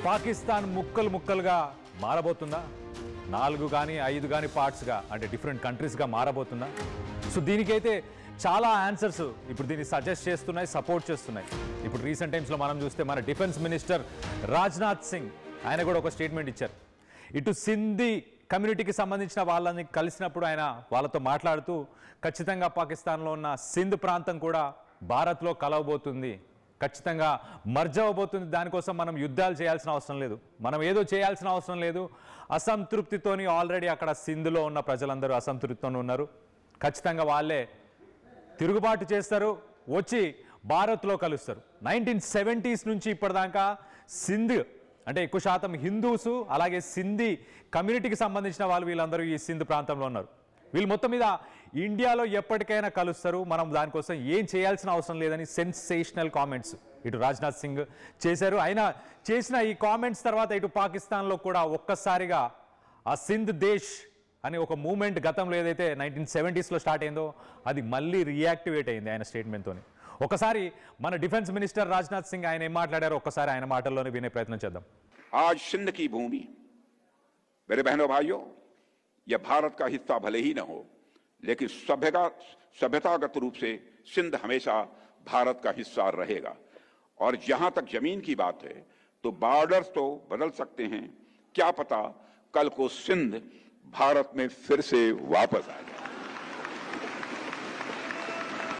పాకిస్తాన్ ముక్కలు ముక్కలుగా మారబోతుందా? 4 కానీ 5 కానీ పార్ట్స్గా, అంటే డిఫరెంట్ కంట్రీస్గా మారబోతుందా? సో దీనికైతే చాలా ఆన్సర్స్ ఇప్పుడు దీన్ని సజెస్ట్ చేస్తున్నాయి, సపోర్ట్ చేస్తున్నాయి. ఇప్పుడు రీసెంట్ టైమ్స్లో మనం చూస్తే మన డిఫెన్స్ మినిస్టర్ రాజ్నాథ్ సింగ్ ఆయన కూడా ఒక స్టేట్మెంట్ ఇచ్చారు. ఇటు సింధీ కమ్యూనిటీకి సంబంధించిన వాళ్ళని కలిసినప్పుడు ఆయన వాళ్ళతో మాట్లాడుతూ ఖచ్చితంగా పాకిస్తాన్లో ఉన్న సింధ్ ప్రాంతం కూడా భారత్లో కలవబోతుంది, ఖచ్చితంగా మర్జ్ అవ్వబోతుంది. దానికోసం మనం యుద్ధాలు చేయాల్సిన అవసరం లేదు, మనం ఏదో చేయాల్సిన అవసరం లేదు. అసంతృప్తితోని ఆల్రెడీ అక్కడ సింధులో ఉన్న ప్రజలందరూ అసంతృప్తితోనే ఉన్నారు. ఖచ్చితంగా వాళ్ళే తిరుగుబాటు చేస్తారు, వచ్చి భారత్లో కలుస్తారు. 1970s నుంచి ఇప్పటిదాకా సింధ్ అంటే ఎక్కువ శాతం హిందూసు, అలాగే సింధీ కమ్యూనిటీకి సంబంధించిన వాళ్ళు వీళ్ళందరూ ఈ సింధ్ ప్రాంతంలో ఉన్నారు. వీళ్ళు మొత్తం మీద ఇండియాలో ఎప్పటికైనా కలుస్తారు, మనం దానికోసం ఏం చేయాల్సిన అవసరం లేదని సెన్సేషనల్ కామెంట్స్ ఇటు రాజ్నాథ్ సింగ్ చేశారు. ఆయన చేసిన ఈ కామెంట్స్ తర్వాత ఇటు పాకిస్తాన్లో కూడా ఒక్కసారిగా ఆ సింధ్ దేశ్ అని ఒక మూమెంట్ గతంలో ఏదైతే 1970sలో స్టార్ట్ అయిందో అది మళ్ళీ రియాక్టివేట్ అయింది ఆయన స్టేట్మెంట్తో. ఒకసారి మన డిఫెన్స్ మినిస్టర్ రాజ్నాథ్ సింగ్ ఆయన ఏం మాట్లాడారో ఒక్కసారి ఆయన మాటల్లోనే వినే ప్రయత్నం చేద్దాం. आज सिंध की भूमि, मेरे बहनों भाइयों, यह भारत का हिस्सा भले ही न हो, लेकिन सभ्यतागत रूप से सिंध हमेशा भारत का हिस्सा रहेगा. और जहां तक जमीन की बात है तो बॉर्डर्स तो बदल सकते हैं, क्या पता कल को सिंध भारत में फिर से वापस आ जाए.